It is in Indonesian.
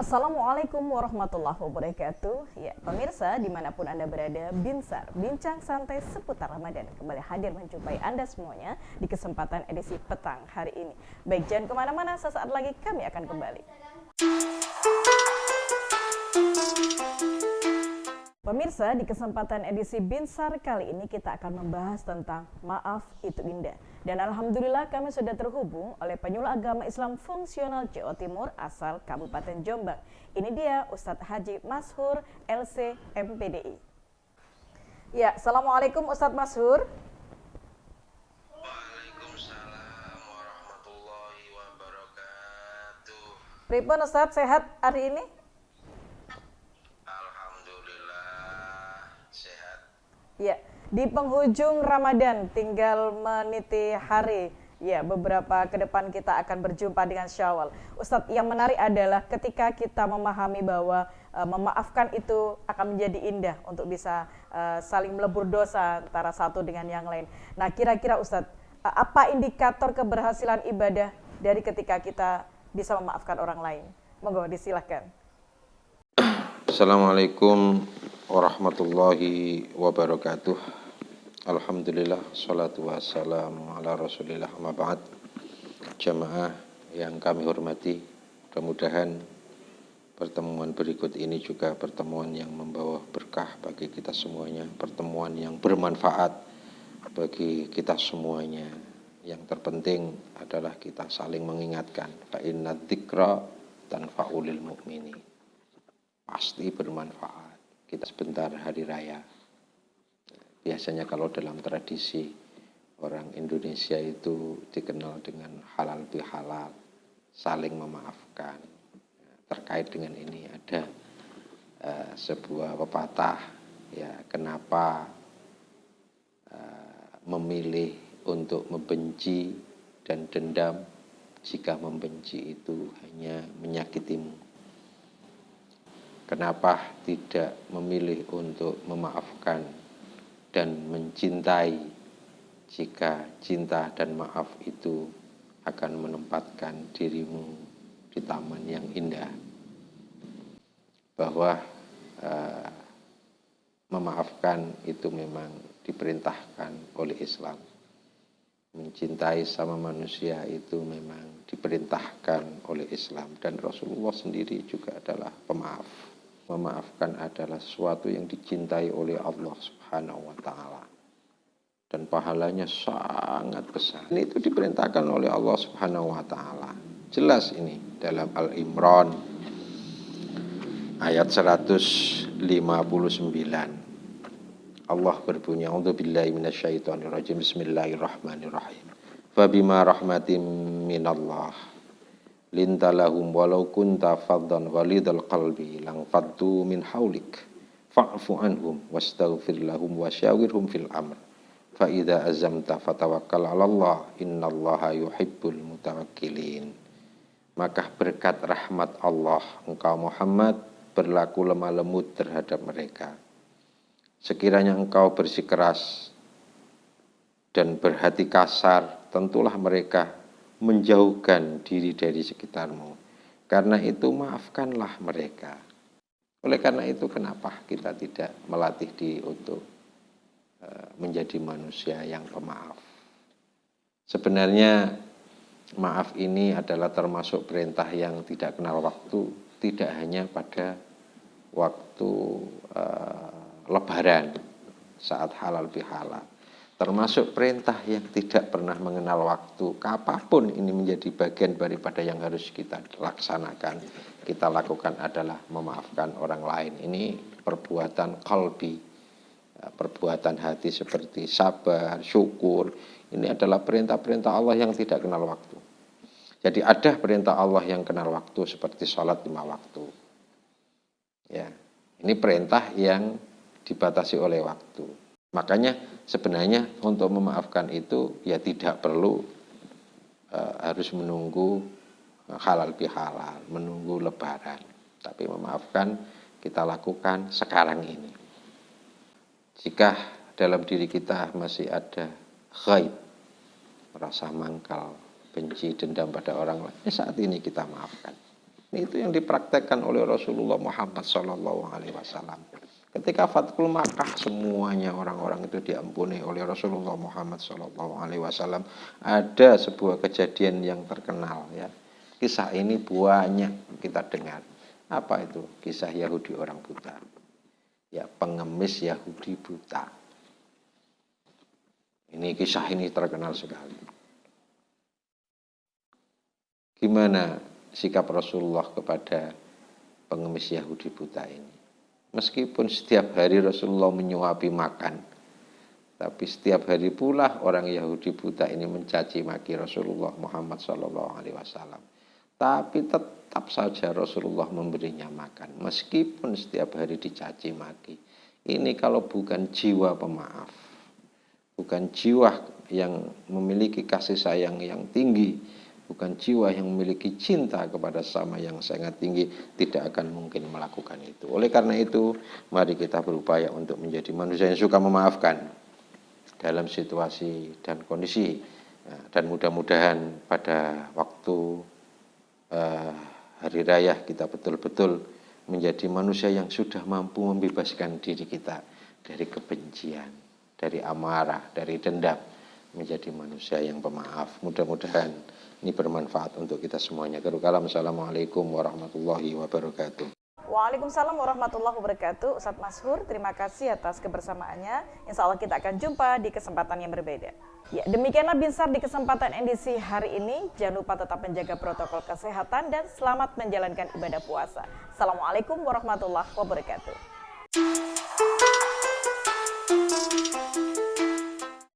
Assalamualaikum warahmatullahi wabarakatuh. Ya, pemirsa dimanapun Anda berada, Binsar, bincang santai seputar Ramadan kembali hadir menjumpai Anda semuanya di kesempatan edisi petang hari ini. Baik, jangan kemana-mana, sesaat lagi kami akan kembali. Pemirsa, di kesempatan edisi Binsar kali ini kita akan membahas tentang maaf itu indah. Dan alhamdulillah kami sudah terhubung oleh penyuluh agama Islam fungsional Jawa Timur asal Kabupaten Jombang. Ini dia Ustadz Haji Mashur LC MPDI. Ya, Assalamualaikum Ustadz Mashur. Waalaikumsalam warahmatullahi wabarakatuh. Pripun Ustadz, sehat hari ini? Alhamdulillah sehat. Ya, di penghujung Ramadan tinggal meniti hari. Ya, beberapa ke depan kita akan berjumpa dengan Syawal. Ustadz, yang menarik adalah ketika kita memahami bahwa memaafkan itu akan menjadi indah untuk bisa saling melebur dosa antara satu dengan yang lain. Nah, kira-kira Ustadz, apa indikator keberhasilan ibadah dari ketika kita bisa memaafkan orang lain? Monggo disilahkan. Assalamualaikum warahmatullahi wabarakatuh. Alhamdulillah, salatu wassalamu ala rasulillah, amma ba'd. Jamaah yang kami hormati, mudah-mudahan pertemuan berikut ini juga pertemuan yang membawa berkah bagi kita semuanya, pertemuan yang bermanfaat bagi kita semuanya. Yang terpenting adalah kita saling mengingatkan, fa inna dzikra tanfa'ulil mu'minin. Pasti bermanfaat. Kita sebentar hari raya. Biasanya kalau dalam tradisi orang Indonesia itu dikenal dengan halal bihalal, saling memaafkan. Terkait dengan ini ada sebuah pepatah, ya, kenapa memilih untuk membenci dan dendam jika membenci itu hanya menyakitimu. Kenapa tidak memilih untuk memaafkan dan mencintai jika cinta dan maaf itu akan menempatkan dirimu di taman yang indah? Bahwa memaafkan itu memang diperintahkan oleh Islam. Mencintai sama manusia itu memang diperintahkan oleh Islam. Dan Rasulullah sendiri juga adalah pemaaf. Memaafkan adalah sesuatu yang dicintai oleh Allah Subhanahu wa ta'ala. Dan pahalanya sangat besar. Ini itu diperintahkan oleh Allah Subhanahu wa ta'ala. Jelas ini dalam Al-Imran ayat 159. Allah berbunyi, a'udzubillahi minasyaitonirrajim, bismillahirrahmanirrahim. Fabima rahmatim minallah lintalahum walau kunta faddan ghalidhal qalbi lang faddu min haulik fa'fu anhum wastaghfir lahum wasyawirhum fil amr fa idza azamta fatawakkal 'alallah innallaha yuhibbul mutawakkilin. Maka berkat rahmat Allah engkau Muhammad berlaku lemah lembut terhadap mereka. Sekiranya engkau bersikeras dan berhati kasar, tentulah mereka menjauhkan diri dari sekitarmu. Karena itu maafkanlah mereka. Oleh karena itu kenapa kita tidak melatih diri untuk menjadi manusia yang pemaaf? Sebenarnya maaf ini adalah termasuk perintah yang tidak kenal waktu, tidak hanya pada waktu Lebaran saat halal bihalal. Termasuk perintah yang tidak pernah mengenal waktu. Kapanpun ini menjadi bagian daripada yang harus kita laksanakan. Kita lakukan adalah memaafkan orang lain. Ini perbuatan qalbi, perbuatan hati seperti sabar, syukur. Ini adalah perintah-perintah Allah yang tidak kenal waktu. Jadi ada perintah Allah yang kenal waktu seperti sholat 5 waktu. Ya, ini perintah yang dibatasi oleh waktu. Makanya sebenarnya untuk memaafkan itu ya tidak perlu harus menunggu halal bihalal, menunggu Lebaran. Tapi memaafkan kita lakukan sekarang ini. Jika dalam diri kita masih ada ghaib, rasa mangkal, benci, dendam pada orang lain, saat ini kita maafkan. Itu yang dipraktekkan oleh Rasulullah Muhammad SAW. Ketika Fathul Makkah, semuanya orang-orang itu diampuni oleh Rasulullah Muhammad SAW. Ada sebuah kejadian yang terkenal, ya. Kisah ini banyak kita dengar. Apa itu? Kisah Yahudi orang buta. Ya, pengemis Yahudi buta. Kisah ini terkenal sekali. Gimana sikap Rasulullah kepada pengemis Yahudi buta ini? Meskipun setiap hari Rasulullah menyuapi makan, tapi setiap hari pula orang Yahudi buta ini mencaci maki Rasulullah Muhammad SAW. Tapi tetap saja Rasulullah memberinya makan, meskipun setiap hari dicaci maki. Ini kalau bukan jiwa pemaaf, bukan jiwa yang memiliki kasih sayang yang tinggi, bukan jiwa yang memiliki cinta kepada sesama yang sangat tinggi, tidak akan mungkin melakukan itu. Oleh karena itu, mari kita berupaya untuk menjadi manusia yang suka memaafkan dalam situasi dan kondisi. Dan mudah-mudahan pada waktu hari raya kita betul-betul menjadi manusia yang sudah mampu membebaskan diri kita dari kebencian, dari amarah, dari dendam, menjadi manusia yang pemaaf. Mudah-mudahan ini bermanfaat untuk kita semuanya. Assalamualaikum warahmatullahi wabarakatuh. Waalaikumsalam warahmatullahi wabarakatuh. Ustadz Mashur, terima kasih atas kebersamaannya. Insya Allah kita akan jumpa di kesempatan yang berbeda. Ya, demikianlah Binsar di kesempatan edisi hari ini. Jangan lupa tetap menjaga protokol kesehatan dan selamat menjalankan ibadah puasa. Assalamualaikum warahmatullahi wabarakatuh.